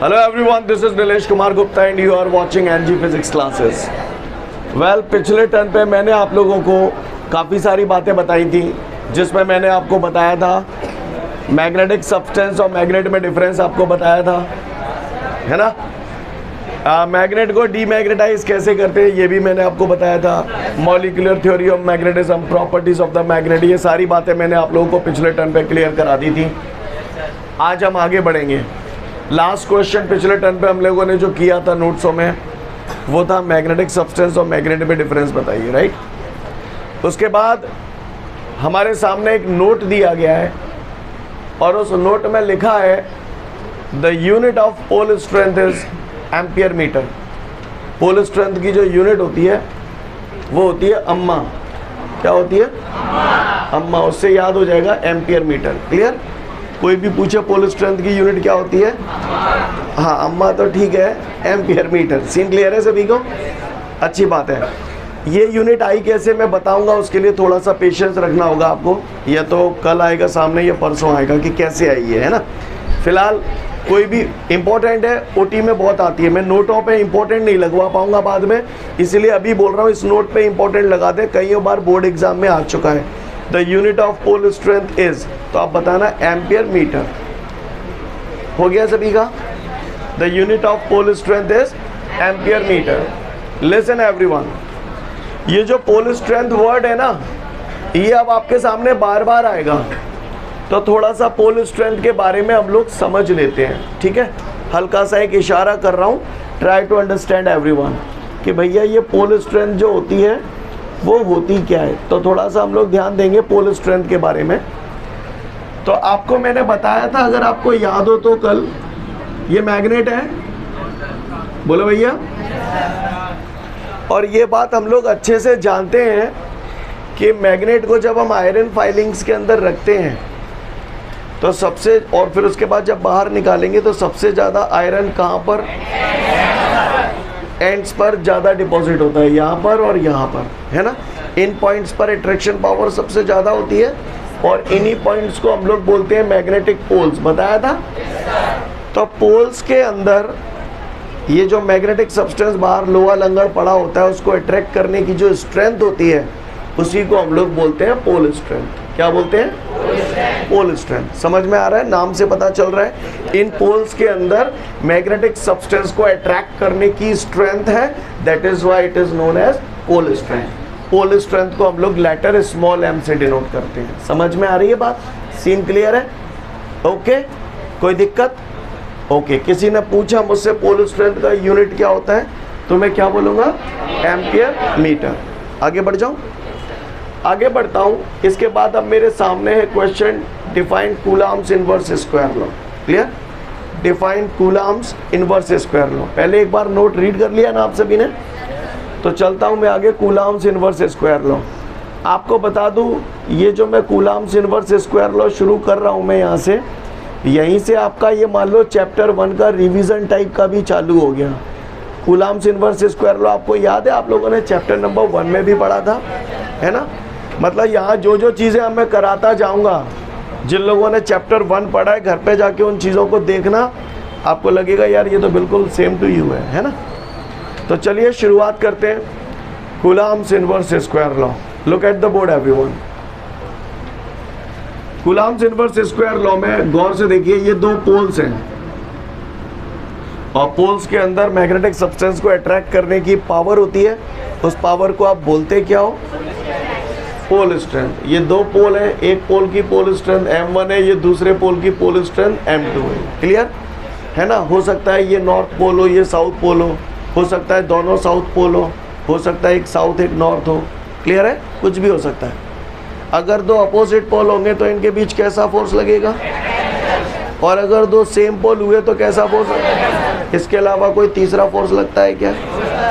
Hello everyone, this is Nilesh Kumar Gupta and you are watching NG Physics classes. Well, पिछले turn पे मैंने आप लोगों को काफ़ी सारी बातें बताई थी, जिसमें मैंने आपको बताया था मैग्नेटिक सब्सटेंस और मैग्नेट में डिफरेंस आपको बताया था, है ना। मैग्नेट को डीमैग्नेटाइज कैसे करते हैं ये भी मैंने आपको बताया था। Molecular theory of magnetism, properties of the magnet, ये सारी बातें मैंने आप लोगों को पिछले टर्न पे क्लियर करा दी थी। आज हम आगे बढ़ेंगे। लास्ट क्वेश्चन पिछले टर्न पे हम लोगों ने जो किया था नोट्सों में, वो था मैग्नेटिक सब्सटेंस और मैग्नेट में डिफरेंस बताइए, राइट। उसके बाद हमारे सामने एक नोट दिया गया है और उस नोट में लिखा है the unit of pole strength is ampere metre. Pole strength की जो यूनिट होती है वो होती है अम्मा। क्या होती है? अम्मा। उससे याद हो जाएगा एम्पियर मीटर। क्लियर? कोई भी पूछे पोल स्ट्रेंथ की यूनिट क्या होती है? हाँ, अम्मा तो ठीक है, एम्पियर मीटर। सीन क्लियर है सभी को? अच्छी बात है। ये यूनिट आई कैसे मैं बताऊंगा, उसके लिए थोड़ा सा पेशेंस रखना होगा आपको। या तो कल आएगा सामने या परसों आएगा कि कैसे आई है ना। फिलहाल कोई भी इम्पोर्टेंट है, ओटी में बहुत आती है। मैं नोटों पे इम्पोर्टेंट नहीं लगवा पाऊंगा बाद में, इसीलिए अभी बोल रहा हूँ इस नोट पे इम्पोर्टेंट लगा दे। कई बार बोर्ड एग्जाम में आ चुका है। The unit of pole strength is, तो आप बताना एम्पियर मीटर। हो गया सभी का? The unit of pole strength is ampere metre. Listen everyone, ये जो पोल स्ट्रेंथ वर्ड है ना, ये अब आपके सामने बार बार आएगा, तो थोड़ा सा पोल स्ट्रेंथ के बारे में हम लोग समझ लेते हैं, ठीक है। हल्का सा एक इशारा कर रहा हूँ, ट्राई टू अंडरस्टैंड एवरीवन, कि भैया ये पोल स्ट्रेंथ जो होती है वो होती क्या है। तो थोड़ा सा हम लोग ध्यान देंगे पोल स्ट्रेंथ के बारे में। तो आपको मैंने बताया था, अगर आपको याद हो तो कल, ये मैग्नेट है, बोलो भैया। और ये बात हम लोग अच्छे से जानते हैं कि मैग्नेट को जब हम आयरन फाइलिंग्स के अंदर रखते हैं तो सबसे, और फिर उसके बाद जब बाहर निकालेंगे तो सबसे ज़्यादा आयरन कहाँ पर? एंड्स पर ज़्यादा डिपॉजिट होता है, यहाँ पर और यहाँ पर, है ना। इन पॉइंट्स पर अट्रैक्शन पावर सबसे ज़्यादा होती है और इन्हीं पॉइंट्स को हम लोग बोलते हैं मैग्नेटिक पोल्स। बताया था। तो पोल्स के अंदर ये जो मैग्नेटिक सब्सटेंस बाहर लोहा लंगड़ पड़ा होता है, उसको अट्रैक्ट करने की जो स्ट्रेंथ होती है, उसी को हम लोग बोलते हैं पोल स्ट्रेंथ। क्या बोलते हैं? Pole strength. समझ में आ रहा है? नाम से पता चल रहा है। इन पोल्स के अंदर मैग्नेटिक सब्सटेंस को अट्रैक्ट करने की स्ट्रेंथ है, that is why it is known as pole strength. Pole strength को हम लोग लेटर स्मॉल एम से डिनोट करते हैं। समझ में आ रही है बात? सीन क्लियर है? ओके, कोई दिक्कत? ओके। किसी ने पूछा मुझसे पोल स्ट्रेंथ का यूनिट क्या होता है, तो मैं क्या बोलूँगा? Ampere metre. आगे बढ़ जाऊँ? आगे बढ़ता हूँ। इसके बाद अब मेरे सामने है question, define Coulomb's inverse square law. Clear? Define Coulomb's inverse square law. पहले एक बार नोट रीड कर लिया ना आप सभी ने, तो चलता हूँ मैं आगे। कूलम्ब्स इनवर्स स्क्वायर लॉ आपको बता दूँ, ये जो मैं कूलम्ब्स इनवर्स स्क्वायर लॉ शुरू कर रहा हूँ मैं यहाँ से, यहीं से आपका ये मान लो चैप्टर 1 का रिवीजन टाइप का भी चालू हो गया। कूलम्ब्स इनवर्स स्क्वायर लॉ आपको याद है, आप लोगों ने चैप्टर नंबर 1 में भी पढ़ा था, है ना। मतलब यहाँ जो जो चीज़ें अब मैं कराता जाऊँगा, जिन लोगों ने चैप्टर 1 पढ़ा है, घर पे जाके उन चीज़ों को देखना, आपको लगेगा यार ये तो बिल्कुल सेम टू यू है ना। तो चलिए शुरुआत करते हैं। Coulomb's inverse square law, look at the board everyone. Coulomb's inverse square law में गौर से देखिए, ये दो पोल्स हैं और पोल्स के अंदर मैग्नेटिक सब्सटेंस को अट्रैक्ट करने की पावर होती है। उस पावर को आप बोलते क्या हो? Pole strength. ये दो पोल हैं, एक पोल की पोल स्ट्रेंथ m1 है, ये दूसरे पोल की पोल स्ट्रेंथ m2 है। क्लियर है ना। हो सकता है ये नॉर्थ पोल हो, ये साउथ पोल हो सकता है दोनों साउथ पोल हो सकता है एक साउथ एक नॉर्थ हो। क्लियर है? कुछ भी हो सकता है। अगर दो अपोजिट पोल होंगे तो इनके बीच कैसा फोर्स लगेगा, और अगर दो सेम पोल हुए तो कैसा फोर्स लगेगा? इसके अलावा कोई तीसरा फोर्स लगता है क्या?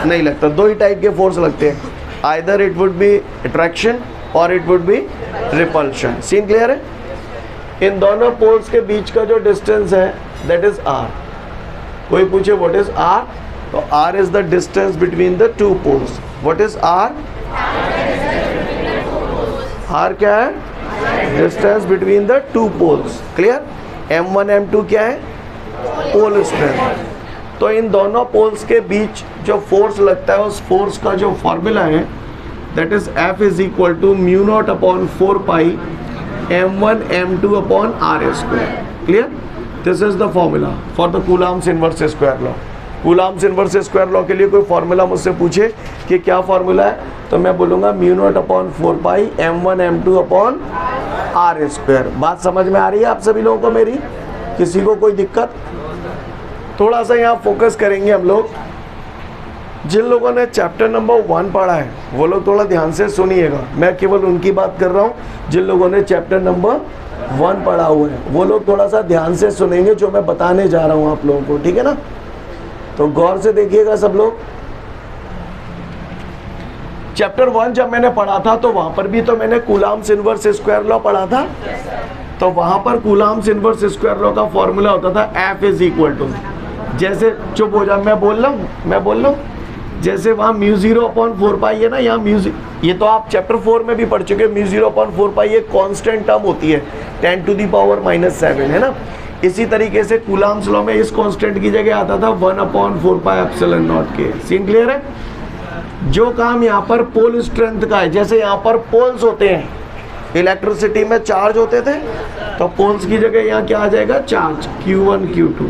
नहीं लगता। दो ही टाइप के फोर्स लगते हैं, either it would be attraction और it would be repulsion. Scene clear है? इन दोनों पोल्स के बीच का जो डिस्टेंस है दैट इज r। कोई पूछे व्हाट इज r, तो r is the distance between the two poles. What is r? r क्या है? Distance between the two poles. Clear? m1 m2 क्या है? Pole strength. तो इन दोनों पोल्स के बीच जो फोर्स लगता है उस फोर्स का जो फॉर्मूला है that is F is equal to mu not upon 4 pi m1 m2 upon r square. Clear? This is the formula for the Coulomb's inverse square law. Coulomb's inverse square law के लिए कोई formula मुझसे पूछे कि क्या formula है, तो मैं बोलूँगा mu not upon 4 pi m1 m2 upon r square. बात समझ में आ रही है आप सभी लोगों को मेरी? किसी को कोई दिक्कत? थोड़ा सा यहाँ फोकस करेंगे हम लोग। जिन लोगों ने चैप्टर नंबर 1 पढ़ा है वो लोग थोड़ा ध्यान से सुनिएगा। मैं केवल उनकी बात कर रहा हूँ जिन लोगों ने चैप्टर नंबर 1 पढ़ा हुआ है, वो लोग थोड़ा सा ध्यान से सुनेंगे जो मैं बताने जा रहा हूँ आप लोगों को, ठीक है ना? तो गौर से देखिएगा सब लोग। चैप्टर 1 जब मैंने पढ़ा था तो वहाँ पर भी तो मैंने कूलम्ब्स इनवर्स स्क्वायर लॉ पढ़ा था। तो वहाँ पर कूलम्ब्स इनवर्स स्क्वायर लॉ का फॉर्मूला होता था F इज इक्वल टू, जैसे चुप हो जा, मैं बोल रहा हूँ जैसे वहाँ म्यू 0 अपॉन 4 पाई है ना, यहाँ ये तो आप चैप्टर 4 में भी पढ़ चुके हैं। म्यू 0 अपॉन 4 पाई एक कांस्टेंट टर्म होती है 10 टू द पावर -7, है ना? इसी तरीके से कूलम्ब्स लॉ में इस कांस्टेंट की जगह आता था 1 अपॉन 4 पाई एप्सिलॉन नॉट के। सीन क्लियर है? जो काम यहाँ पर पोल स्ट्रेंथ का है, जैसे यहाँ पर पोल्स होते हैं, इलेक्ट्रिसिटी में चार्ज होते थे, तो पोल्स की जगह यहाँ क्या आ जाएगा? चार्ज Q1 Q2,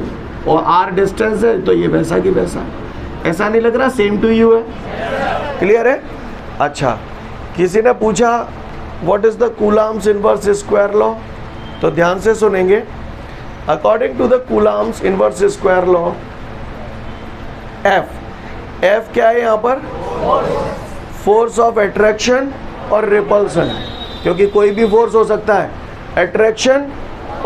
और R डिस्टेंस है तो ये वैसा की वैसा। ऐसा नहीं लग रहा? सेम टू यू है। क्लियर है? अच्छा, किसी ने पूछा what is the Coulomb's inverse square law, तो ध्यान से सुनेंगे। According to the Coulomb's inverse square law, F क्या है यहाँ पर? फोर्स ऑफ अट्रैक्शन और रिपल्सन, क्योंकि कोई भी फोर्स हो सकता है, अट्रैक्शन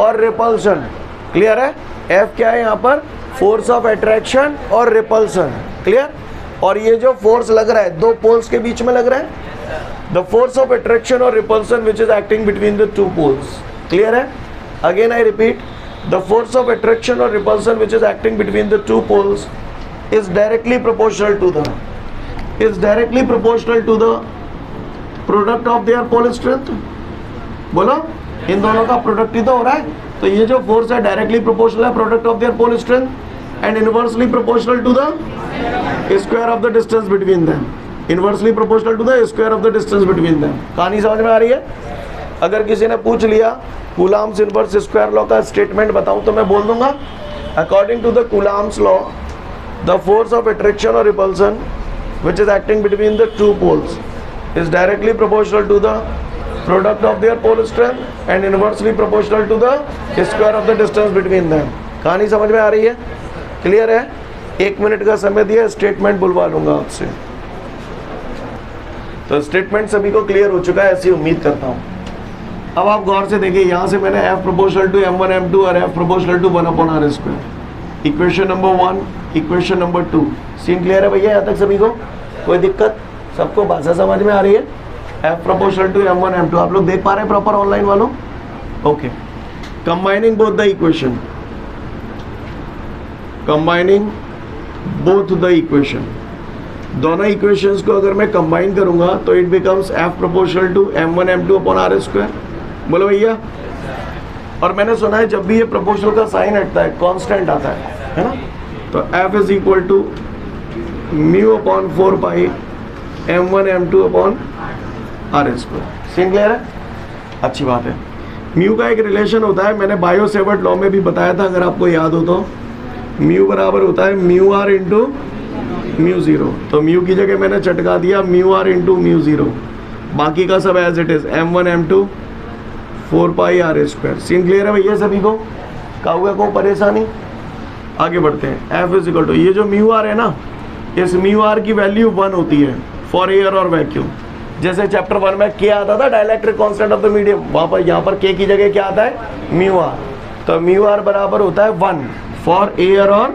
और रिपल्सन। क्लियर है? F क्या है यहाँ पर? फोर्स ऑफ अट्रैक्शन और रिपल्सन। क्लियर? और ये जो फोर्स लग रहा है दो पोल्स के बीच में लग रहा है, द फोर्स ऑफ अट्रैक्शन और repulsion which is acting between the two poles. Clear है? Again I repeat, the force of attraction और repulsion which is acting between the two poles is directly proportional to the product of their pole strength। बोलो, इन दोनों का product ही तो हो रहा है। तो ये जो फोर्स है डायरेक्टली प्रोपोर्शनल है product of their pole strength and inversely proportional to the square of the distance between them. Inversely proportional to the square of the distance between them. कहानी समझ में आ रही है? अगर किसी ने पूछ लिया कूलम्ब्स इनवर्स स्क्वायर लॉ का स्टेटमेंट बताऊं तो मैं बोल दूंगा according to the Coulomb's law, the force of attraction or repulsion which is acting between the two poles is directly proportional to the product of their pole strength and inversely proportional to the square of the distance between them। कहानी समझ में आ रही है? Clear है? 1 minute का समय दिया, statement बुलवा लूंगा आपसे। तो स्टेटमेंट सभी को क्लियर हो चुका है, ऐसी उम्मीद करता हूँ। अब आप गौर से देखिए, यहाँ से मैंने F proportional to m1 m2 और F proportional to 1 upon r square, equation number 1, equation number 2। Scene clear है भैया यहाँ तक सभी को? कोई दिक्कत? सबको भाषा समझ में आ रही है? F proportional to m1 m2 आप लोग देख पा रहे हैं प्रॉपर ऑनलाइन वालों? Okay, combining both the equation, combining both the equation, दोनों इक्वेशंस को अगर मैं कंबाइन करूंगा तो it becomes F proportional to m1 m2 upon r square. बोलो भैया। और मैंने सुना है जब भी ये प्रोपोर्शनल का साइन हटता है कांस्टेंट आता है ना? तो F is equal to mu upon 4 pi m1 m2 upon r square. Scene clear है? अच्छी बात है। म्यू का एक रिलेशन होता है, मैंने बायो सेवर्ट लॉ में भी बताया था, अगर आपको याद हो तो। म्यू बराबर होता है mu R into mu zero. तो म्यू की जगह मैंने चटका दिया mu R into mu zero, बाकी का सब as it is m1 m2 4 pi r square. Scene clear है भैया सभी को? का हुआ को परेशानी? आगे बढ़ते हैं। F इज इक्वल टू, ये जो म्यू आर है ना, इस म्यू आर की वैल्यू 1 होती है फॉर एयर और वैक्यूम। जैसे चैप्टर 1 में K आता था dielectric constant of the medium, वहाँ पर यहाँ पर K की जगह क्या आता है? Mu r. तो म्यू आर बराबर होता है 1 फॉर एयर और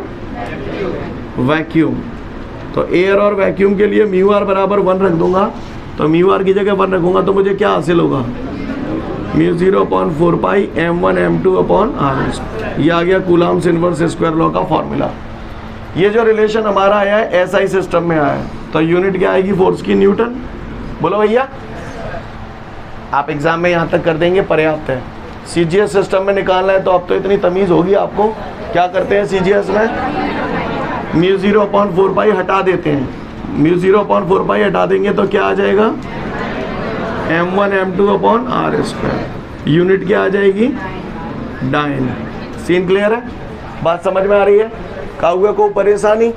वैक्यूम। तो एयर और वैक्यूम के लिए म्यू आर बराबर 1 रख दूंगा, तो म्यू आर की जगह 1 रखूंगा तो मुझे क्या हासिल होगा? Mu 0 upon 4 pi m1 m2 upon r। ये आ गया कूलम्ब्स इनवर्स स्क्वायर लॉ का फॉर्मूला। ये जो रिलेशन हमारा आया है एसआई सिस्टम में आया है, तो यूनिट क्या आएगी फोर्स की? न्यूटन। बोलो भैया। आप एग्जाम में यहाँ तक कर देंगे, पर्याप्त है। सीजीएस सिस्टम में निकालना है तो अब तो इतनी तमीज़ होगी आपको, क्या करते हैं CGS में, म्यू 0/4 हटा देते हैं, म्यू 0/4 हटा देंगे तो क्या आ जाएगा, m1 m2/r²। यूनिट क्या आ जाएगी, डाइन। सीन क्लियर है, बात समझ में आ रही है, काउए को परेशानी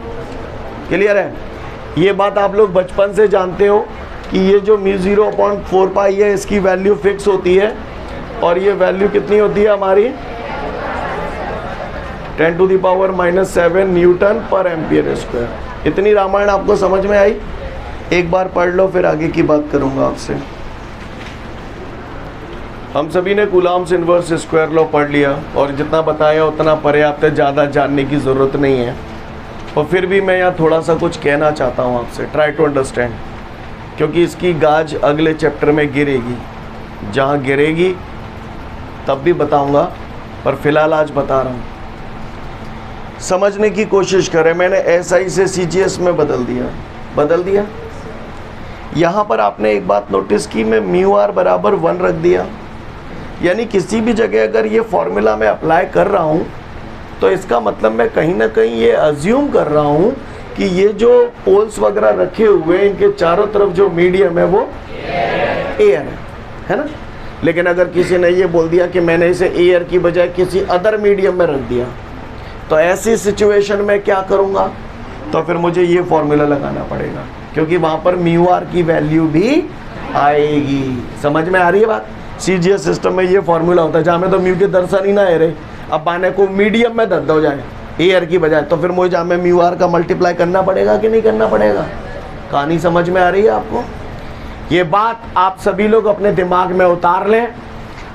क्लियर है। ये बात आप लोग बचपन से जानते हो कि ये जो म्यू 0/4 है इसकी वैल्यू फिक्स होती है और ये वैल्यू कितनी होती है हमारी, 10⁻⁻7 Nm/A²। इतनी रामायण आपको समझ में आई, एक बार पढ़ लो फिर आगे की बात करूंगा आपसे। हम सभी ने कूलॉम्स इनवर्स स्क्वायर लॉ पढ़ लिया और जितना बताया उतना पर्याप्त है, ज़्यादा जानने की ज़रूरत नहीं है। और फिर भी मैं यहाँ थोड़ा सा कुछ कहना चाहता हूँ आपसे, ट्राई टू अंडरस्टैंड, क्योंकि इसकी गाज अगले चैप्टर में गिरेगी, जहाँ गिरेगी तब भी बताऊँगा, पर फिलहाल आज बता रहा हूँ। समझने की कोशिश करें, मैंने SI से CGS में बदल दिया। यहाँ पर आपने एक बात नोटिस की, मैं μr बराबर 1 रख दिया, यानी किसी भी जगह अगर ये फॉर्मूला मैं अप्लाई कर रहा हूँ तो इसका मतलब मैं कहीं ना कहीं ये अज्यूम कर रहा हूँ कि ये जो पोल्स वगैरह रखे हुए हैं इनके चारों तरफ जो मीडियम है वो एयर है ना। लेकिन अगर किसी ने ये बोल दिया कि मैंने इसे एयर की बजाय किसी अदर मीडियम में रख दिया, तो ऐसी सिचुएशन में क्या करूँगा, तो फिर मुझे ये फॉर्मूला लगाना पड़ेगा, क्योंकि वहाँ पर μr की वैल्यू भी आएगी। समझ में आ रही है बात। CGS सिस्टम में ये फॉर्मूला होता है, जहाँ में तो म्यू के दर्शन ही ना है रहे, अब पाने को मीडियम में दर्द हो जाए एयर की बजाय, तो फिर मुझे जहाँ में μr का मल्टीप्लाई करना पड़ेगा कि नहीं करना पड़ेगा। कहानी समझ में आ रही है आपको। ये बात आप सभी लोग अपने दिमाग में उतार लें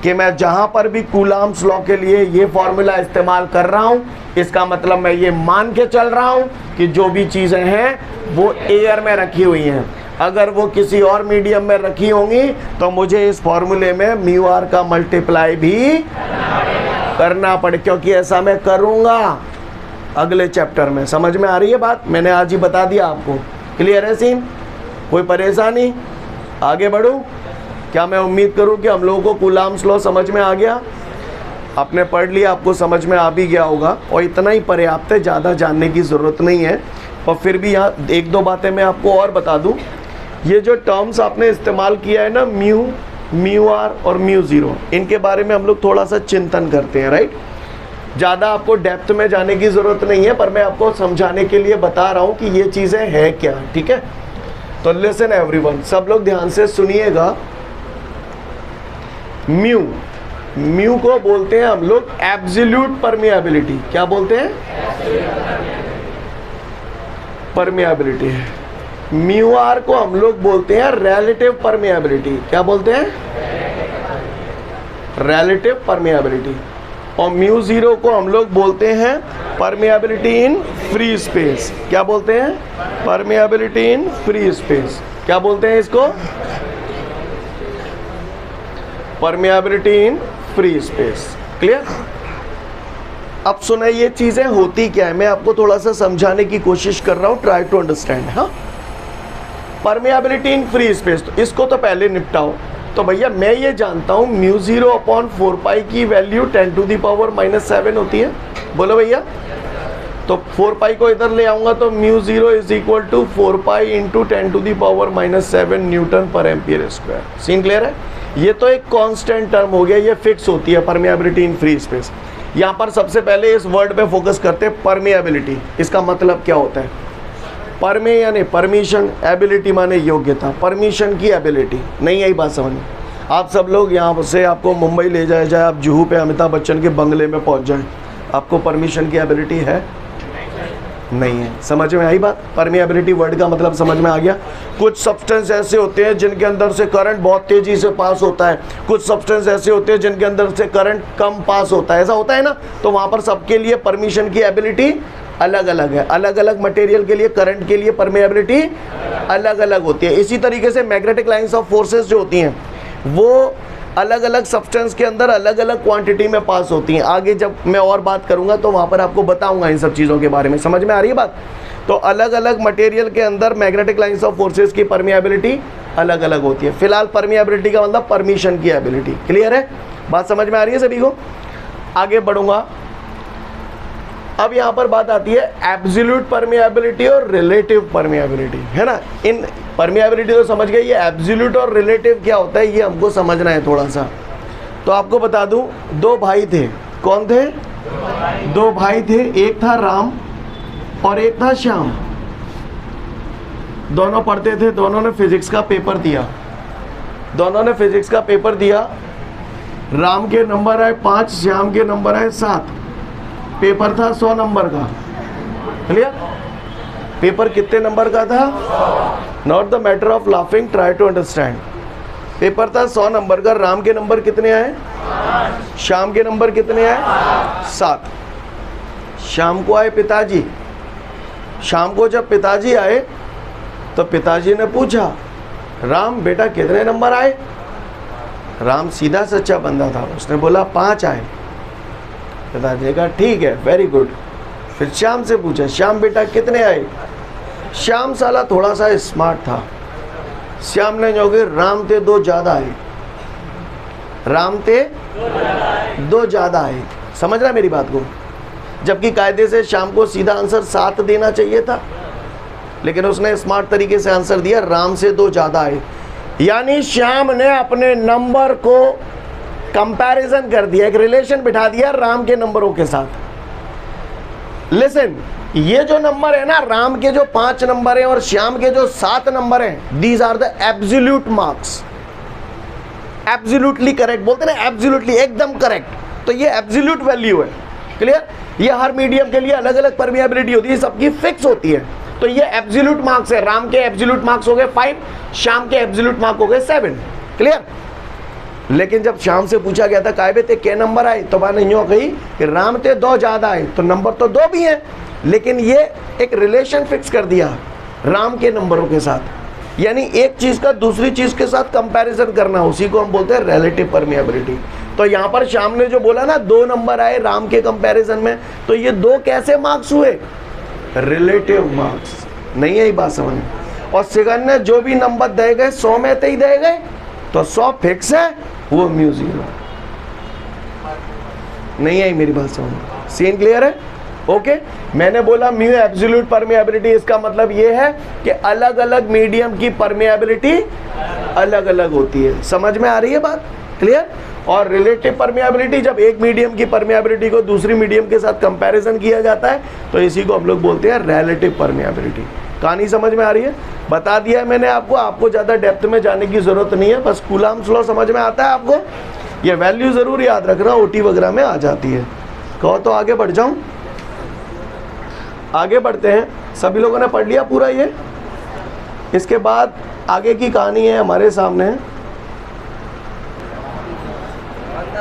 कि मैं जहाँ पर भी कूलॉम्स लॉ के लिए ये फॉर्मूला इस्तेमाल कर रहा हूँ, इसका मतलब मैं ये मान के चल रहा हूँ कि जो भी चीज़ें हैं वो एयर में रखी हुई हैं। अगर वो किसी और मीडियम में रखी होंगी तो मुझे इस फॉर्मूले में μr का मल्टीप्लाई भी करना पड़े, क्योंकि ऐसा मैं करूँगा अगले चैप्टर में। समझ में आ रही है बात, मैंने आज ही बता दिया आपको। क्लियर है सीन, कोई परेशानी, आगे बढ़ूँ क्या। मैं उम्मीद करूँ कि हम लोगों को कूलॉम्स लॉ समझ में आ गया, आपने पढ़ लिया, आपको समझ में आ भी गया होगा, और इतना ही पर्याप्त है, ज़्यादा जानने की ज़रूरत नहीं है। और फिर भी यहाँ एक दो बातें मैं आपको और बता दूँ। ये जो टर्म्स आपने इस्तेमाल किया है ना, म्यू, μr और μ0, इनके बारे में हम लोग थोड़ा सा चिंतन करते हैं, राइट। ज़्यादा आपको डेप्थ में जाने की ज़रूरत नहीं है, पर मैं आपको समझाने के लिए बता रहा हूँ कि ये चीज़ें हैं क्या, ठीक है। तो लिसन एवरीवन, सब लोग ध्यान से सुनिएगा। म्यू को बोलते हैं हम लोग एब्सोल्यूट परमिएबिलिटी। क्या बोलते हैं, परमिएबिलिटी है। μr को हम लोग बोलते हैं रिलेटिव परमिएबिलिटी। क्या बोलते हैं, रिलेटिव परमिएबिलिटी। और μ0 को हम लोग बोलते हैं परमिएबिलिटी इन फ्री स्पेस। क्या बोलते हैं, परमिएबिलिटी इन फ्री स्पेस। क्या बोलते हैं इसको, permeability in free space. Clear. अब सुना, ये चीजें होती क्या है, मैं आपको थोड़ा सा समझाने की कोशिश कर रहा हूं, ट्राई टू अंडरस्टैंड। हाँ, परमिएबिलिटी इन फ्री स्पेस, तो इसको तो पहले निपटाओ। तो भैया मैं ये जानता हूँ μ0/4 की वैल्यू 10⁻⁻7 होती है। बोलो भैया, तो 4 को इधर ले आऊँगा तो μ0 = 4 × 10⁻⁻7 Nm/A²। सीन क्लियर है। ये तो एक कांस्टेंट टर्म हो गया, ये फिक्स होती है परमिएबिलिटी इन फ्री स्पेस। यहाँ पर सबसे पहले इस वर्ड पे फोकस करते हैं, परमिएबिलिटी। इसका मतलब क्या होता है, परमे यानी परमिशन, एबिलिटी माने योग्यता, परमिशन की एबिलिटी। नहीं आई बात समझ में। आप सब लोग यहाँ से आपको मुंबई ले जाए जाए, आप जुहू पे अमिताभ बच्चन के बंगले में पहुँच जाएं, आपको परमिशन की एबिलिटी है, नहीं है। समझ में आई बात। परमिएबिलिटी वर्ड का मतलब समझ में आ गया। कुछ सब्सटेंस ऐसे होते हैं जिनके अंदर से करंट बहुत तेजी से पास होता है, कुछ सब्सटेंस ऐसे होते हैं जिनके अंदर से करंट कम पास होता है, ऐसा होता है ना। तो वहाँ पर सबके लिए परमिशन की एबिलिटी अलग अलग है। अलग अलग मटेरियल के लिए, करंट के लिए परमिएबिलिटी अलग अलग होती है। इसी तरीके से मैग्नेटिक लाइंस ऑफ फोर्सेस जो होती हैं वो अलग अलग सब्सटेंस के अंदर अलग अलग क्वांटिटी में पास होती हैं। आगे जब मैं और बात करूंगा तो वहाँ पर आपको बताऊंगा इन सब चीज़ों के बारे में। समझ में आ रही है बात। तो अलग अलग मटेरियल के अंदर मैग्नेटिक लाइंस ऑफ फोर्सेस की परमिएबिलिटी अलग अलग होती है। फिलहाल परमिएबिलिटी का मतलब परमिशन की एबिलिटी। क्लियर है, बात समझ में आ रही है सभी को। आगे बढ़ूंगा। अब यहाँ पर बात आती है एब्सोल्यूट परमिएबिलिटी और रिलेटिव परमिएबिलिटी, है ना। इन परमिएबिलिटी तो समझ गए, ये एब्सोल्यूट और रिलेटिव क्या होता है ये हमको समझना है थोड़ा सा। तो आपको बता दूं, दो भाई थे। कौन थे? दो भाई थे, एक था राम और एक था श्याम। दोनों पढ़ते थे, दोनों ने फिजिक्स का पेपर दिया। दोनों ने फिजिक्स का पेपर दिया। राम के नंबर आए 5, श्याम के नंबर आए 7। पेपर था 100 नंबर का। क्लियर? पेपर कितने नंबर का था? Not the matter of laughing, try to understand. Paper था 100 नंबर का। राम के नंबर कितने आए? श्याम के नंबर कितने आए? 7। शाम को आए पिताजी। शाम को जब पिताजी आए तो पिताजी ने पूछा, राम बेटा कितने नंबर आए? राम सीधा सच्चा बंदा था, उसने बोला 5 आए। पिताजी ने कहा ठीक है, वेरी गुड। फिर श्याम से पूछा, श्याम बेटा कितने आए? श्याम साला थोड़ा सा स्मार्ट था। श्याम ने जो कि राम ते 2 ज़्यादा आए। राम ते 2 ज़्यादा आए। समझ रहा है मेरी बात को? जबकि कायदे से श्याम को सीधा आंसर 7 देना चाहिए था, लेकिन उसने स्मार्ट तरीके से आंसर दिया, राम से 2 ज़्यादा आए। यानी श्याम ने अपने नंबर को कंपैरिजन कर दिया, एक रिलेशन बिठा दिया राम के नंबरों के साथ। लिसन, ये जो नंबर है ना, राम के जो 5 नंबर हैं और श्याम के जो 7 नंबर हैं, these are the absolute marks. Absolutely correct बोलते हैं ना, एब्सोल्युटली एकदम करेक्ट। तो ये एब्सोल्यूट वैल्यू है। क्लियर? ये हर मीडियम के लिए अलग अलग परमिएबिलिटी होती है, सबकी फिक्स होती है। तो ये एब्सोल्यूट मार्क्स है। राम के एब्सोल्यूट मार्क्स हो गए 5, श्याम के एब्सोल्यूट मार्क हो गए 7। क्लियर? लेकिन जब श्याम से पूछा गया था कायबे ते क्या नंबर आए, तो मैंने यूँ कही कि राम ते 2 ज़्यादा आए। तो नंबर तो 2 भी हैं, लेकिन ये एक रिलेशन फिक्स कर दिया राम के नंबरों के साथ। यानी एक चीज़ का दूसरी चीज़ के साथ कंपैरिजन करना, उसी को हम बोलते हैं रिलेटिव परमिएबिलिटी। तो यहाँ पर श्याम ने जो बोला ना 2 नंबर आए राम के कंपैरिजन में, तो ये 2 कैसे मार्क्स हुए? Relative marks. नहीं है ये बात समझ में? और सेकंड ने जो भी नंबर दे गए 100 में तो ही दे गए, तो 100 फिक्स है, वो म्यू 0 नहीं है। मेरी बात समझ में? सीन क्लियर है? ओके। मैंने बोला म्यू एब्सोल्यूट परमिएबिलिटी, इसका मतलब ये है कि अलग अलग मीडियम की परमिएबिलिटी अलग अलग होती है। समझ में आ रही है बात? क्लियर? और रिलेटिव परमिएबिलिटी, जब एक मीडियम की परमिएबिलिटी को दूसरी मीडियम के साथ कंपैरिजन किया जाता है, तो इसी को हम लोग बोलते हैं रिलेटिव परमिएबिलिटी। कहानी समझ में आ रही है? बता दिया है मैंने आपको ज़्यादा डेप्थ में जाने की ज़रूरत नहीं है, बस कूलाम्स लॉ समझ में आता है आपको। ये वैल्यू ज़रूर याद रखना, ओटी वगैरह में आ जाती है। कहो तो आगे बढ़ जाऊँ? आगे बढ़ते हैं। सभी लोगों ने पढ़ लिया पूरा ये? इसके बाद आगे की कहानी है हमारे सामने।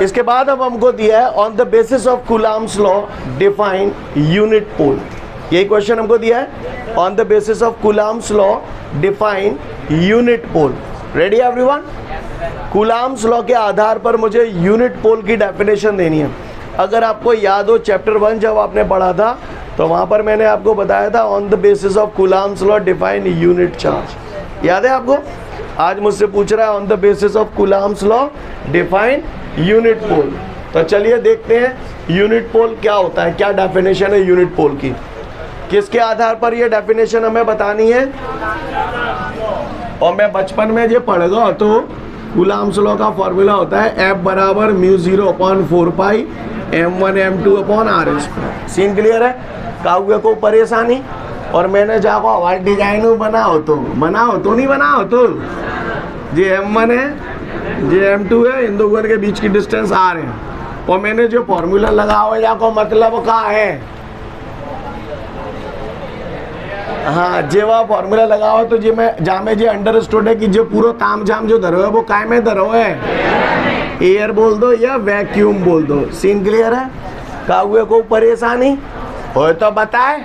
इसके बाद अब हमको दिया है on the basis of Coulomb's law define unit pole. यही क्वेश्चन हमको दिया है, on the basis of Coulomb's law define unit pole. Ready everyone? Coulomb's law के आधार पर मुझे यूनिट पोल की डेफिनेशन देनी है। अगर आपको याद हो चैप्टर 1 जब आपने पढ़ा था, तो वहाँ पर मैंने आपको बताया था on the basis of Coulomb's law define unit charge. याद है आपको? आज मुझसे पूछ रहा है on the basis of Coulomb's law define unit pole. तो चलिए देखते हैं यूनिट पोल क्या होता है, क्या डेफिनेशन है यूनिट पोल की, किसके आधार पर ये डेफिनेशन हमें बतानी है। और मैं बचपन में ये पढ़ गया, तो कूलाम्स लॉ का फॉर्मूला होता है F बराबर mu 0/4π m1 m2 upon r²। Scene clear है? काहुए को परेशानी, और मैंने जाको हवाई डिजाइन बनाओ तो नहीं बनाओ तो जे m1 है जे m2 है, इन दोनों के बीच की डिस्टेंस r है। और मैंने जो फॉर्मूला लगा हुआ है जाको मतलब का है, हाँ जेवा फॉर्मूला लगा हुआ, तो जे मैं जामे जे अंडरस्टूड है कि जो पूरा ताम झाम जो धरो है वो काय में धरो है, एयर बोल दो या वैक्यूम बोल दो। सीन क्लियर है? काहुए को परेशानी हो तो बताए।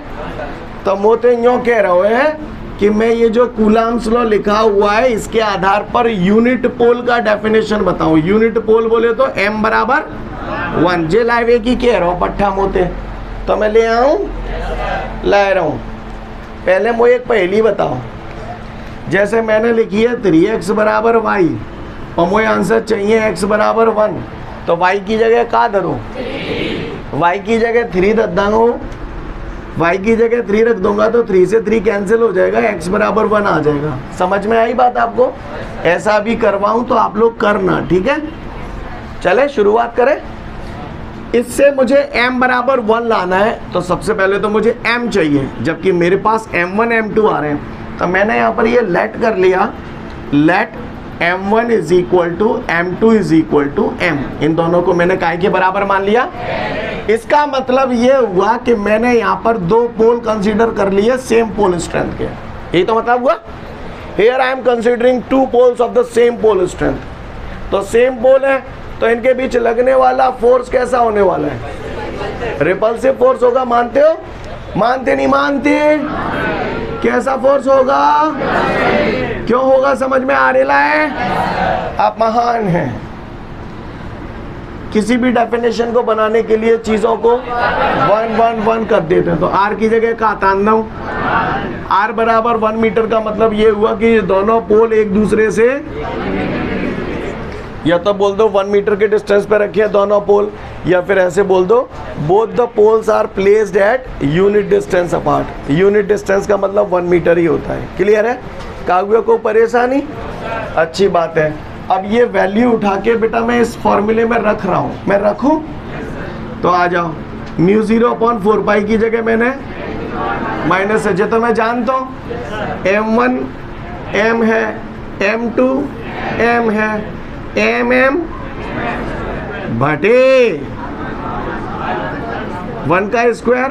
तो मोते यूँ कह रहे हैं कि मैं ये जो कूलाम्स लॉ लिखा हुआ है इसके आधार पर यूनिट पोल का डेफिनेशन बताऊं। यूनिट पोल बोले तो m बराबर 1 जे लाइवे की कह रहा हूँ पट्ठा मोते, तो मैं ले आऊँ ला रहा हूँ। पहले मुझे एक पहेली बताओ, जैसे मैंने लिखी है 3x बराबर y और मुझे आंसर चाहिए x बराबर 1, तो y की जगह का धरो, y की जगह 3 दद्दांगो y की जगह 3 रख दूंगा तो 3 से 3 कैंसिल हो जाएगा, x बराबर 1 आ जाएगा। समझ में आई बात आपको? ऐसा भी करवाऊं तो आप लोग करना, ठीक है? चले शुरुआत करें। इससे मुझे m बराबर 1 लाना है, तो सबसे पहले तो मुझे m चाहिए, जबकि मेरे पास m1 m2 आ रहे हैं। तो मैंने यहाँ पर ये लेट कर लिया, let m1 is equal to m2 is equal to m। इन दोनों को मैंने काय के बराबर मान लिया। इसका मतलब ये हुआ कि मैंने यहाँ पर 2 पोल कंसीडर कर लिए सेम पोल स्ट्रेंथ के। यही तो मतलब हुआ। Here I am considering 2 poles of the same pole strength. तो सेम पोल है तो इनके बीच लगने वाला फोर्स कैसा होने वाला है? रिपल्सिव फोर्स होगा। मानते हो? मानते नहीं मानते? कैसा फोर्स होगा? क्यों होगा? समझ में आ रहा है? आप महान हैं। किसी भी डेफिनेशन को बनाने के लिए चीजों को 1 1 1 कर देते हैं। तो आर की जगह का तान हूं, आर बराबर 1 मीटर का मतलब ये हुआ कि ये दोनों पोल एक दूसरे से, या तो बोल दो 1 मीटर के डिस्टेंस पे रखे हैं दोनों पोल, या फिर ऐसे बोल दो both the poles are placed at unit distance apart. Unit distance का मतलब 1 मीटर ही होता है। क्लियर है? काव्य को परेशानी? अच्छी बात है। अब ये वैल्यू उठा के बेटा मैं इस फॉर्मूले में रख रहा हूँ, मैं रखूँ? तो आ जाओ, म्यू 0/4 की जगह मैंने माइनस है, तो मैं जानता हूँ m1 m है, m2 m है, mm बटे 1 का स्क्वायर।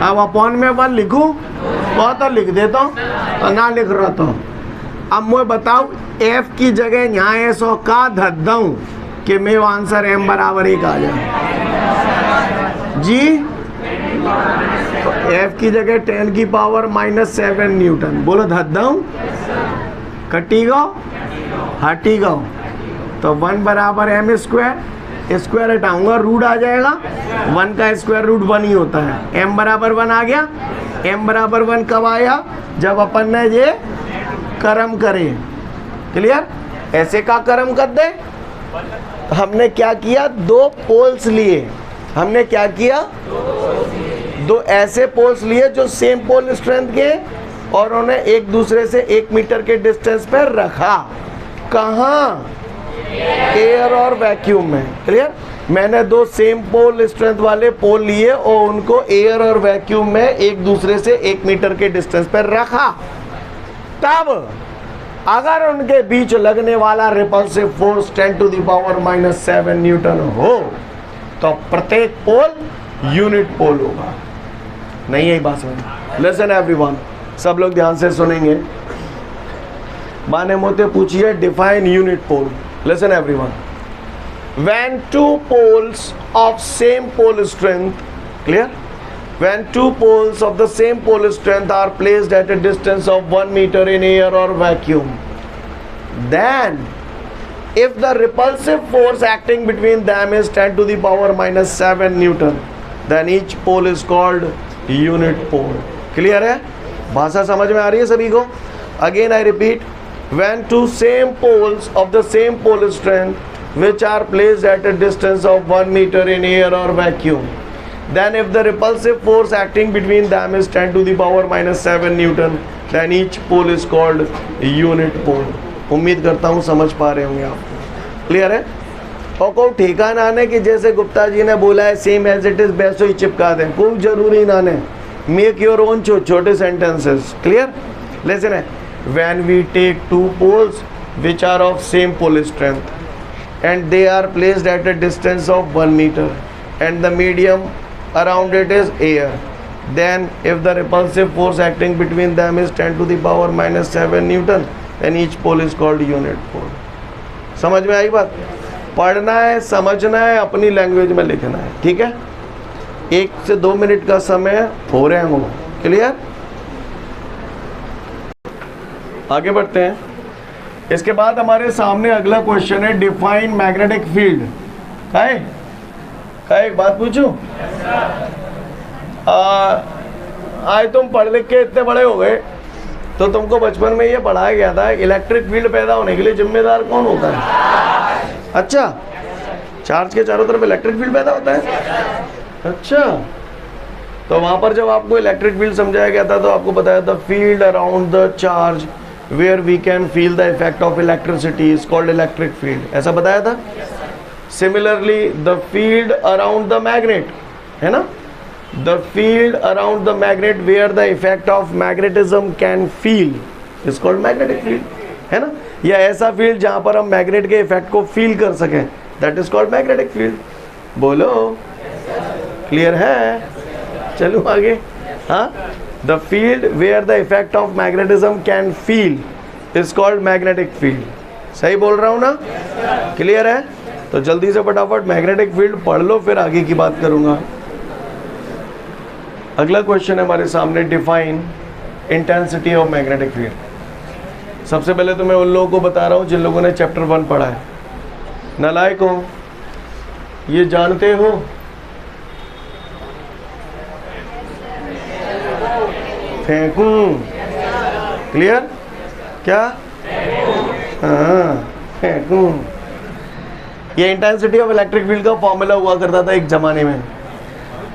अब अपॉन में 1 लिखूं? बहुत लिख देता हूँ, तो ना लिख रहा तो। अब मैं बताऊँ f की जगह यहाँ ऐसा का धर दूँ कि मेरा आंसर m बराबर 1 आ जाए जी। तो f की जगह 10 की पावर -7 न्यूटन। बोलो धर दूँ? कटी गो हटी गो। तो 1 बराबर m स्क्वायर, स्क्वायर हटाऊंगा रूट आ जाएगा। 1 का स्क्वायर रूट 1 ही होता है। m बराबर 1 आ गया। m बराबर 1 कब आया? जब अपन ने ये कर्म करे। क्लियर? ऐसे का कर्म कर दे। हमने क्या किया? 2 पोल्स लिए। हमने क्या किया? 2 ऐसे पोल्स लिए जो सेम पोल स्ट्रेंथ के, और उन्हें एक दूसरे से 1 मीटर के डिस्टेंस पर रखा। कहाँ? एयर और वैक्यूम में। क्लियर? मैंने 2 सेम पोल स्ट्रेंथ वाले पोल लिए और उनको एयर और वैक्यूम में एक दूसरे से 1 मीटर के डिस्टेंस पर रखा। तब अगर उनके बीच लगने वाला रिपल्सिव फोर्स 10⁻⁻7 न्यूटन हो तो प्रत्येक पोल यूनिट पोल होगा। नहीं यही बात समझ? लिसन एवरीवन, सब लोग ध्यान से सुनेंगे। माने मोते पूछिए define unit pole. Listen everyone. When 2 poles of same pole strength, clear? When 2 poles of the same pole strength are placed at a distance of 1 meter in air or vacuum, then if the repulsive force acting between them is 10⁻⁻7 Newton, then each pole is called unit pole. Clear है? भाषा समझ में आ रही है सभी को? Again I repeat. When 2 same poles of the same pole strength which are placed at a distance of 1 meter in air or vacuum, then if the repulsive force acting between them is 10⁻⁻7 Newton, then each pole is called unit pole. उम्मीद करता हूँ समझ पा रहे होंगे आप। Clear है? और कोई ठेका ना ने कि जैसे गुप्ता जी ने बोला है सेम एज इट इज वैसे ही चिपका दें, कोई जरूरी ना ने। मेक योर ओन छोटे सेंटेंसेस। क्लियर? लिसन है, when we take 2 poles which are of same pole strength and they are placed at a distance of 1 meter and the medium around it is air, then if the repulsive force acting between them is 10⁻⁻7 Newton, then each pole is called unit pole. समझ में आई बात? पढ़ना है, समझना है, अपनी language में लिखना है। ठीक है? 1 से 2 मिनट का समय हो रहे हो। क्लियर? आगे बढ़ते हैं। इसके बाद हमारे सामने अगला क्वेश्चन है डिफाइन मैग्नेटिक फील्ड। का एक बात पूछूं? आज तुम पढ़ लिख के इतने बड़े हो गए तो तुमको बचपन में ये पढ़ाया गया था इलेक्ट्रिक फील्ड पैदा होने के लिए जिम्मेदार कौन होता है? अच्छा, चार्ज के चारों तरफ इलेक्ट्रिक फील्ड पैदा होता है। अच्छा, तो वहाँ पर जब आपको इलेक्ट्रिक फील्ड समझाया गया था तो आपको बताया था field around the charge where we can feel the effect of electricity is called electric field, ऐसा बताया था। Similarly the field around the magnet, है ना, the field around the magnet where the effect of magnetism can feel is called magnetic field, है ना, या ऐसा field जहाँ पर हम मैग्नेट के इफेक्ट को फील कर सकें, that is called magnetic field. बोलो, क्लियर है? चलो आगे। हाँ, the field where the effect of magnetism can feel is called magnetic field. सही बोल रहा हूँ ना? क्लियर है? तो जल्दी से फटाफट मैग्नेटिक फील्ड पढ़ लो, फिर आगे की बात करूंगा। अगला क्वेश्चन है हमारे सामने, define intensity of magnetic field. सबसे पहले तो मैं उन लोगों को बता रहा हूँ जिन लोगों ने चैप्टर 1 पढ़ा है। नालायक हो, ये जानते हो फेंकूं, क्लियर? क्या? हाँ, फेंकूं। ये इंटेंसिटी ऑफ इलेक्ट्रिक फील्ड का फॉर्मूला हुआ करता था एक जमाने में।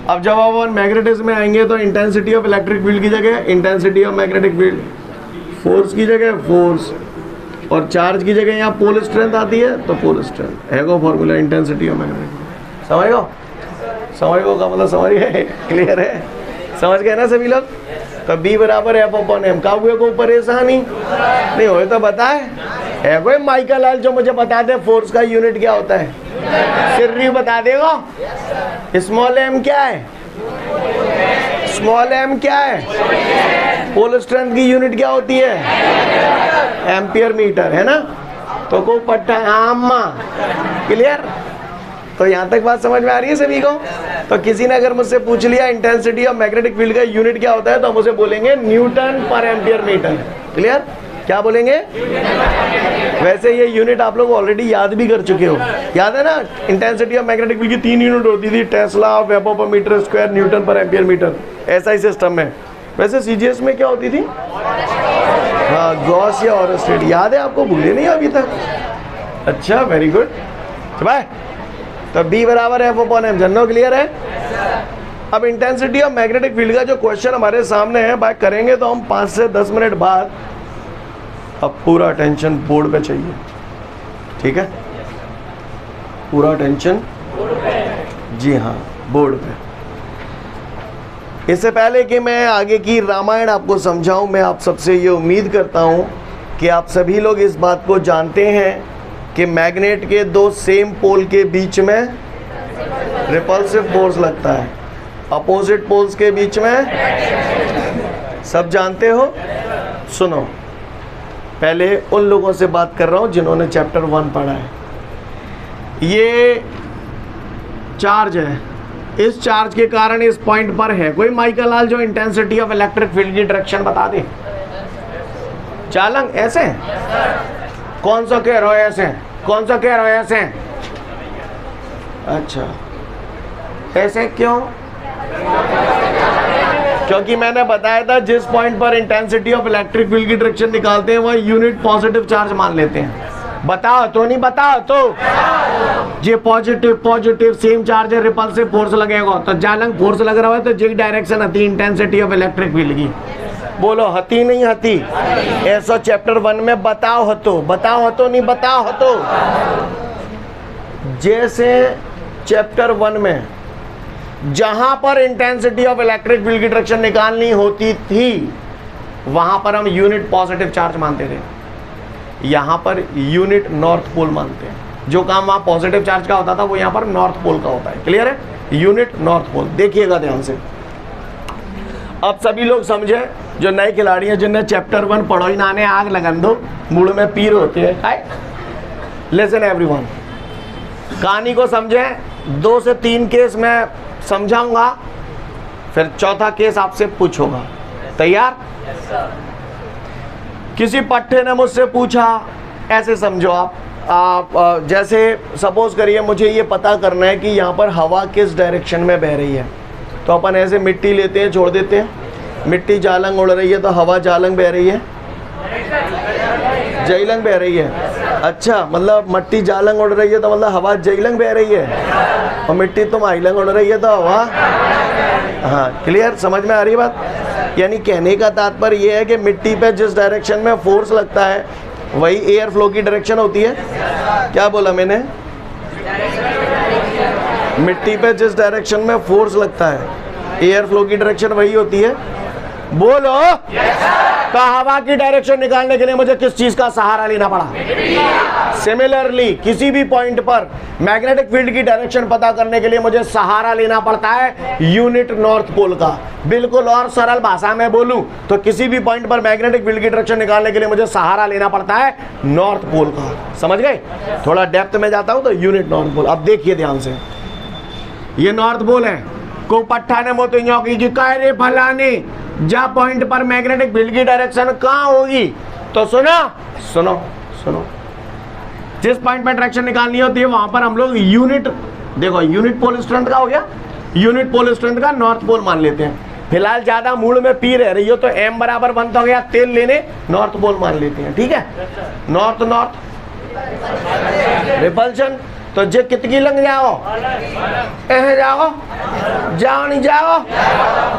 अब जब आप मैग्नेटिज्म में आएंगे तो इंटेंसिटी ऑफ इलेक्ट्रिक फील्ड की जगह intensity of magnetic field, force की जगह फोर्स, और चार्ज की जगह यहाँ पोल स्ट्रेंथ आती है तो पोल स्ट्रेंथ है वो formula intensity of magnetic field. समझ गो? समझ गो का मतलब समझ गए? क्लियर है? समझ गए ना सभी लोग? तो B बराबर F अपॉन M। का हुए को परेशानी नहीं हो तो बताए, है कोई माइकल लाल जो मुझे बता दे फोर्स का यूनिट क्या होता है? सिर्री बता देगा। स्मॉल m क्या है? स्मॉल m क्या है? पोल स्ट्रेंथ की यूनिट क्या होती है? एम्पियर मीटर, है ना? तो को पट्टा आमा, क्लियर? तो यहाँ तक बात समझ में आ रही है सभी को? तो किसी ने अगर मुझसे पूछ लिया इंटेंसिटी ऑफ मैग्नेटिक फील्ड का यूनिट क्या होता है तो हम उसे बोलेंगे न्यूटन पर एम्पियर मीटर। क्लियर? क्या बोलेंगे? वैसे ये यूनिट आप लोग ऑलरेडी याद भी कर चुके हो, याद है ना? इंटेंसिटी ऑफ मैग्नेटिक फील्ड की 3 यूनिट होती थी, टेस्ला, वेबर पर मीटर स्क्वायर, न्यूटन पर एम्पियर मीटर, ऐसा ही सिस्टम में। वैसे CGS में क्या होती थी? हाँ, गॉस या ऑरस्टेड। याद है आपको? भूले नहीं अभी तक? अच्छा, वेरी गुड। बाय। तो B बराबर F अपॉन M, जन्नो क्लियर है? अब इंटेंसिटी ऑफ मैग्नेटिक फील्ड का जो क्वेश्चन हमारे सामने है बात करेंगे तो हम 5 से 10 मिनट बाद। अब पूरा अटेंशन बोर्ड पे चाहिए, ठीक है? पूरा अटेंशन, जी हाँ, बोर्ड पे। इससे पहले कि मैं आगे की रामायण आपको समझाऊं, मैं आप सबसे ये उम्मीद करता हूं कि आप सभी लोग इस बात को जानते हैं कि मैग्नेट के 2 सेम पोल के बीच में रिपल्सिव फोर्स लगता है, अपोजिट पोल्स के बीच में। सब जानते हो? सुनो, पहले उन लोगों से बात कर रहा हूं जिन्होंने चैप्टर 1 पढ़ा है। ये चार्ज है, इस चार्ज के कारण इस पॉइंट पर है कोई माइकल लाल जो इंटेंसिटी ऑफ इलेक्ट्रिक फील्ड की डायरेक्शन बता दे। चालंग ऐसे? कौन सा कह रहे हो ऐसे? कौन सा कह रहे हो ऐसे? अच्छा, ऐसे क्यों? क्योंकि मैंने बताया था जिस पॉइंट पर इंटेंसिटी ऑफ इलेक्ट्रिक फील्ड की डायरेक्शन निकालते हैं वह यूनिट पॉजिटिव चार्ज मान लेते हैं। बताओ तो नहीं? बताओ तो। ये पॉजिटिव पॉजिटिव सेम चार्ज है, रिपल्सिव फोर्स लगेगा तो जालंग फोर्स लग रहा है तो जी डायरेक्शन आती है इंटेंसिटी ऑफ इलेक्ट्रिक फील्ड की। बोलो, हती नहीं हती? ऐसा चैप्टर 1 में बताओ हतो, बताओ हतो नहीं? बताओ हतो। जैसे चैप्टर 1 में जहां पर इंटेंसिटी ऑफ इलेक्ट्रिक फील्ड की डायरेक्शन निकालनी होती थी वहां पर हम यूनिट पॉजिटिव चार्ज मानते थे, यहां पर यूनिट नॉर्थ पोल मानते हैं। जो काम वहां पॉजिटिव चार्ज का होता था वो यहां पर नॉर्थ पोल का होता है। क्लियर है? Unit north pole. देखिएगा ध्यान से, अब सभी लोग समझे जो नए खिलाड़ी हैं जिनने चैप्टर 1 पढ़ो ही नाने आग लगन दो, मूड में पीर होते हैं। लिसन एवरीवन, कहानी को समझे। 2 से 3 केस मैं समझाऊंगा, फिर चौथा केस आपसे पूछूंगा। तैयार? किसी पट्टे ने मुझसे पूछा, ऐसे समझो आप जैसे सपोज करिए मुझे ये पता करना है कि यहाँ पर हवा किस डायरेक्शन में बह रही है, तो अपन ऐसे मिट्टी लेते हैं, छोड़ देते हैं। मिट्टी जालंग उड़ रही है तो हवा जालंग बह रही है, जयलंग बह रही है। अच्छा, मतलब मिट्टी जालंग उड़ रही है तो मतलब हवा जयलंग बह रही है, और मिट्टी तुम आइलंग उड़ रही है तो हवा। हाँ क्लियर, समझ में आ रही बात। यानी कहने का तात्पर्य ये है कि मिट्टी पे जिस डायरेक्शन में फोर्स लगता है वही एयर फ्लो की डायरेक्शन होती है। क्या बोला मैंने? मिट्टी पे जिस डायरेक्शन में फोर्स लगता है एयर फ्लो की डायरेक्शन वही होती है। बोलो। तो हवा की डायरेक्शन निकालने के लिए मुझे किस चीज का सहारा लेना पड़ा? सिमिलरली किसी भी पॉइंट पर मैग्नेटिक फील्ड की डायरेक्शन पता करने के लिए मुझे सहारा लेना पड़ता है यूनिट नॉर्थ पोल का। बिल्कुल और सरल भाषा में बोलूं तो किसी भी पॉइंट पर मैग्नेटिक फील्ड की डायरेक्शन निकालने के लिए मुझे सहारा लेना पड़ता है नॉर्थ पोल का। समझ गए? थोड़ा डेप्थ में जाता हूं तो यूनिट नॉर्थ पोल। अब देखिए ध्यान से, ये नॉर्थ पोल है। को पट्टा ने मोतियों की कह रे फलाने जहां पॉइंट पर मैग्नेटिक फील्ड की डायरेक्शन कहां होगी? तो सुनो सुनो सुनो, जिस पॉइंट पर डायरेक्शन निकालनी होती है वहां पर हम लोग यूनिट, देखो यूनिट पोल स्ट्रेंथ का हो गया, यूनिट पोल स्ट्रेंथ का नॉर्थ पोल मान लेते हैं। फिलहाल ज्यादा मूड में पी रह रही हो तो m बराबर 1 तो हो गया, तेल लेने नॉर्थ पोल मान लेते हैं। ठीक है, नॉर्थ नॉर्थ रिपल्शन। तो जे कितनी लंग जाओ, जाओ जाओ नहीं जाओ,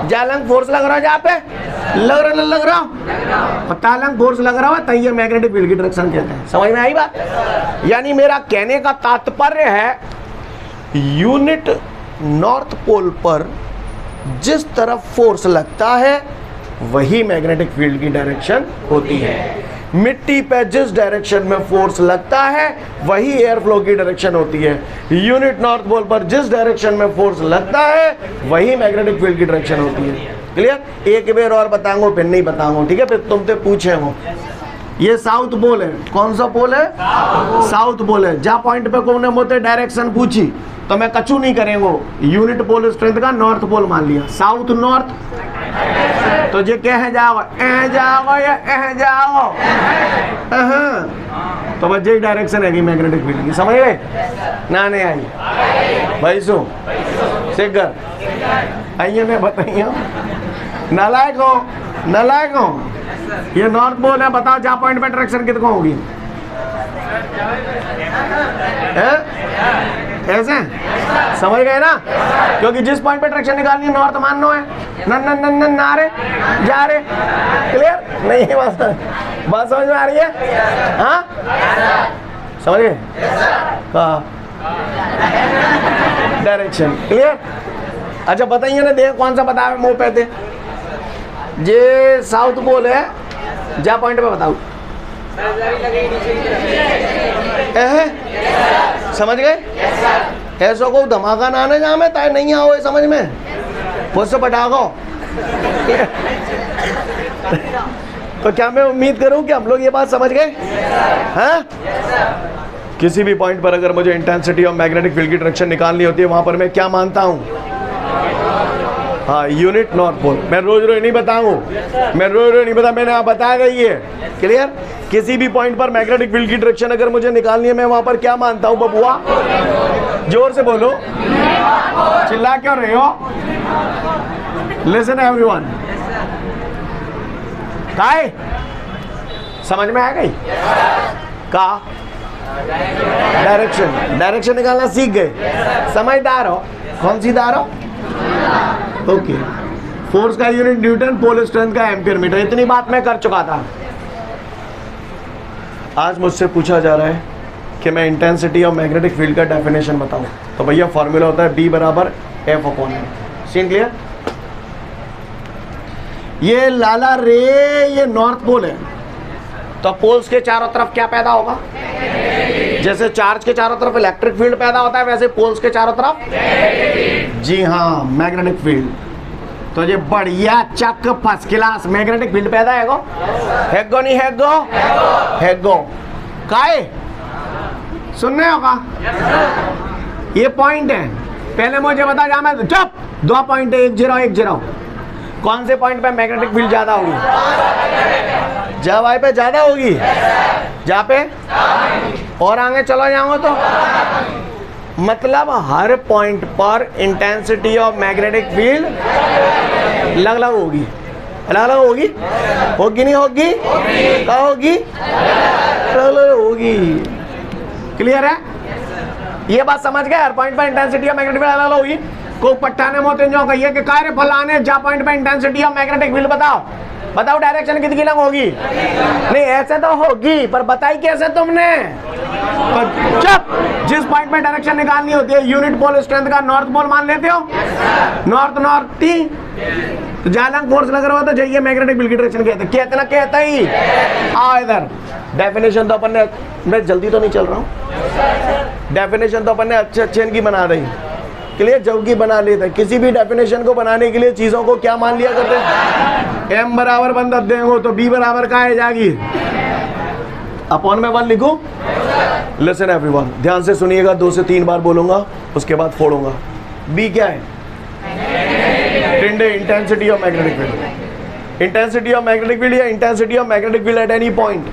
जालंग फोर्स लग रहा है, जहाँ पे लग रहा तालंग फोर्स लग रहा है, तय मैग्नेटिक फील्ड की डायरेक्शन कहते हैं। समझ में आई बात? यानी मेरा कहने का तात्पर्य है यूनिट नॉर्थ पोल पर जिस तरफ फोर्स लगता है वही मैग्नेटिक फील्ड की डायरेक्शन होती है। मिट्टी पे जिस डायरेक्शन में फोर्स लगता है वही एयर फ्लो की डायरेक्शन होती है। यूनिट नॉर्थ पोल पर जिस डायरेक्शन में फोर्स लगता है वही मैग्नेटिक फील्ड की डायरेक्शन होती है। क्लियर? एक बार और बताऊंगा फिर नहीं बताऊंगा। ठीक है, फिर तुमसे पूछे हो। ये साउथ पोल है। कौन सा पोल है? साउथ पोल है। जहाँ पॉइंट पे कोने मोते डायरेक्शन पूछी तो मैं कचू नहीं करेंगे, यूनिट पोल स्ट्रेंथ का नॉर्थ पोल मान लिया। साउथ नॉर्थ तो जे कह जाओ जाओ या जाओ, तो बस यही डायरेक्शन है मैग्नेटिक फील्ड की। समझ गए ना? नहीं आई भाई सो शेखर आइए, मैं बताइए नालायक हो। ये नॉर्थ पोल है, बताओ जहाँ पॉइंट पे डायरेक्शन कितना होगी? ऐसे समझ गए ना? क्योंकि जिस पॉइंट पे डायरेक्शन निकालनी है नॉर्थ मानना है। न ना रे जा रे। क्लियर? नहीं बात समझ में आ रही है? हाँ समझ गए? कहा डायरेक्शन क्लियर। अच्छा बताइए ना, देख कौन सा बताया मुंह पे थे? ये साउथ पोल है, जा पॉइंट पे बताओ। समझ गए? ऐसा को धमाका ना आने जहाँ में ताय नहीं आओ, समझ में मुझसे पटाखो। तो क्या मैं उम्मीद करूं कि हम लोग ये बात समझ गए? हाँ, किसी भी पॉइंट पर अगर मुझे इंटेंसिटी और मैग्नेटिक फील्ड की डायरेक्शन निकालनी होती है वहां पर मैं क्या मानता हूं? हाँ, यूनिट नॉर्थ पोल। मैं रोज नहीं बताऊंगा, मैंने आप बताया गई है। क्लियर? किसी भी पॉइंट पर मैग्नेटिक फील्ड की डायरेक्शन अगर मुझे निकालनी है मैं वहां पर क्या मानता हूं बबुआ? जोर से बोलो, चिल्ला क्यों रहे हो? Listen everyone. काय समझ में आ गई? का डायरेक्शन निकालना सीख गए? समझदार हो? कौन सी दार हो? ओके। फोर्स का यूनिट न्यूटन, पोल स्ट्रेंथ का एम्पियर मीटर। इतनी बात मैं कर चुका था। आज मुझसे पूछा जा रहा है कि मैं इंटेंसिटी और मैग्नेटिक फील्ड का डेफिनेशन बताऊं, तो भैया फॉर्मूला होता है B बराबर F/m। Scene clear? ये लाला रे ये नॉर्थ पोल है, तो पोल्स के चारों तरफ क्या पैदा होगा? जैसे चार्ज के चारों तरफ इलेक्ट्रिक फील्ड पैदा होता है वैसे पोल्स के चारों तरफ, जी हाँ, मैग्नेटिक फील्ड। तो ये बढ़िया चक फर्स्ट क्लास मैग्नेटिक फील्ड पैदा हैगो नहीं हैगो काहे सुन रहे हो का? ये पॉइंट है। पहले मुझे बता जा, मैं चुप। 2 पॉइंट है, 1 0। कौन से पॉइंट पे मैग्नेटिक फील्ड ज्यादा होगी? जहाँ वाई पे ज्यादा होगी, जहाँ पे और आगे चलो जाओगे तो मतलब हर पॉइंट पर इंटेंसिटी ऑफ मैग्नेटिक फील्ड अलग अलग होगी। होगी नहीं होगी? क्या होगी? अलग होगी। क्लियर है? ये बात समझ गए? हर पॉइंट पर इंटेंसिटी ऑफ मैग्नेटिक फील्ड अलग होगी। को पट्टाने मोते जो कहिए कि कार्य फलाने जा पॉइंट पे इंटेंसिटी ऑफ मैग्नेटिक फील्ड बताओ, बताओ डायरेक्शन कितनी लंग होगी? नहीं ऐसे तो होगी, पर बताई कैसे तुमने? चुप, जिस पॉइंट में डायरेक्शन निकालनी होती है यूनिट पोल स्ट्रेंथ का नॉर्थ पोल मान लेते हो, नॉर्थ नॉर्थ टी, तो जालंग फोर्स लग रहा हो तो जाइए मैग्नेटिक फील्ड की डायरेक्शन कहते, कितना कहता ही। आओ इधर, डेफिनेशन तो अपन ने, मैं जल्दी तो नहीं चल रहा हूँ, डेफिनेशन तो अपन ने अच्छे अच्छे इनकी बना दी, क्लियर जब की बना लेते। किसी भी डेफिनेशन को बनाने के लिए चीजों को क्या मान लिया करते हैं? m बराबर 1 रख देंगे तो b बराबर क्या है जाएगी? अपॉन में 1 लिखूं? लिसन एवरीवन, ध्यान से सुनिएगा, 2 से 3 बार बोलूंगा उसके बाद फोड़ूंगा। b क्या है? Intensity of magnetic field. Intensity of magnetic field या intensity of magnetic field at any point,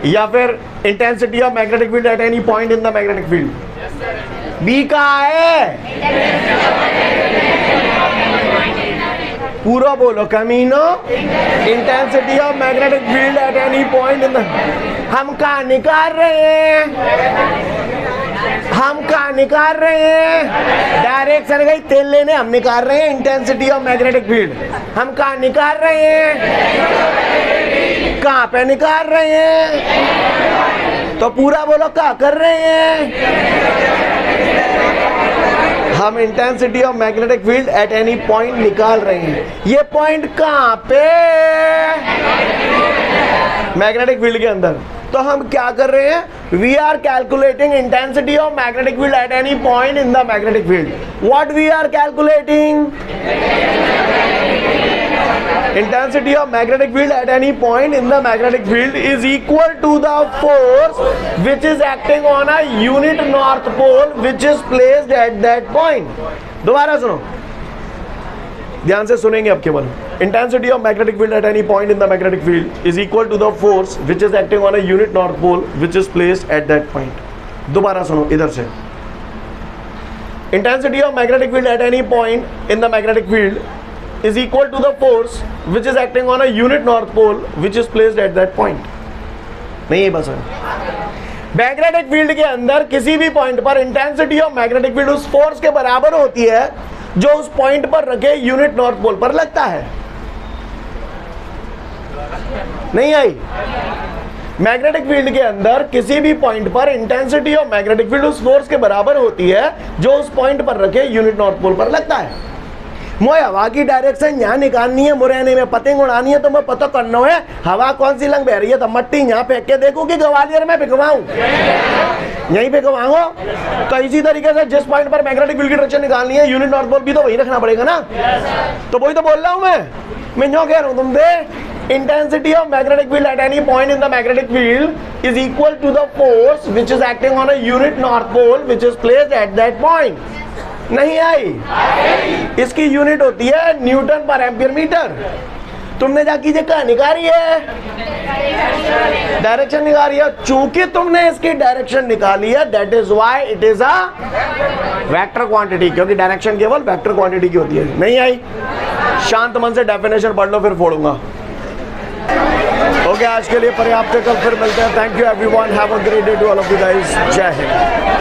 या फिर intensity of magnetic field at any point in the magnetic field. B का है, पूरा बोलो, कमीनो intensity of magnetic field at any point in the, हम कहाँ निकाल रहे हैं? हम कहाँ निकाल रहे हैं? डायरेक्शन गई तेल लेने, हम निकाल रहे हैं इंटेंसिटी ऑफ मैग्नेटिक फील्ड। हम कहाँ निकाल रहे हैं? कहाँ पे निकाल रहे हैं? तो पूरा बोलो, क्या कर रहे हैं? हम intensity of magnetic field at any point निकाल रहे हैं। ये पॉइंट कहाँ पे? मैग्नेटिक फील्ड के अंदर। तो हम क्या कर रहे हैं? We are calculating intensity of magnetic field at any point in the magnetic field. What we are calculating? Intensity of magnetic field at any point in the magnetic field is equal to the force which is acting on a unit north pole which is placed at that point. दोबारा सुनो, ध्यान से सुनेंगे अब केवल। Intensity of magnetic field at any point in the magnetic field is equal to the force which is acting on a unit north pole which is placed at that point. दोबारा सुनो इधर से। Intensity of magnetic field at any point in the magnetic field is equal to the force which is acting on a unit north pole which is placed at that point. नहीं ये बस है। Magnetic field के अंदर किसी भी point पर intensity of magnetic field उस फोर्स के बराबर होती है जो उस पॉइंट पर रखे यूनिट नॉर्थ पोल पर लगता है। नहीं आई? मैग्नेटिक फील्ड के अंदर किसी भी पॉइंट पर इंटेंसिटी ऑफ मैग्नेटिक फील्ड उस फोर्स के बराबर होती है जो उस पॉइंट पर रखे यूनिट नॉर्थ पोल पर लगता है। मोए हवा की डायरेक्शन यहाँ निकालनी है, मुरैने में पतंग उड़ानी है, तो मैं पता करना है हवा कौन सी लंग बह रही है, तो मट्टी यहाँ फेंक के देखूं कि ग्वालियर में फेंकवाऊं, यहीं फेंकवाऊंगा। तो इसी तरीके से जिस पॉइंट पर मैग्नेटिक फील्ड की डायरेक्शन निकालनी है यूनिट नॉर्थ पोल भी तो वही रखना पड़ेगा ना। तो वही तो बोल रहा हूँ मैं जो कह रहा हूँ तुमसे, intensity of magnetic field at any point in the magnetic field is equal to the force which is acting on a unit north pole which is placed at that point. नहीं आई? इसकी यूनिट होती है Newton पर ampere metre. तुमने जाके ये क्या निकाली है? डायरेक्शन निकाली है। चूंकि तुमने इसकी डायरेक्शन निकाली है, that is why it is a vector quantity, क्योंकि डायरेक्शन केवल वेक्टर क्वांटिटी की होती है। नहीं आई? शांत मन से डेफिनेशन पढ़ लो, फिर फोड़ूंगा। ओके, आज के लिए पर्याप्त है, कल फिर मिलते हैं। Thank you everyone, have a great day to all of you guys. जय हिंद।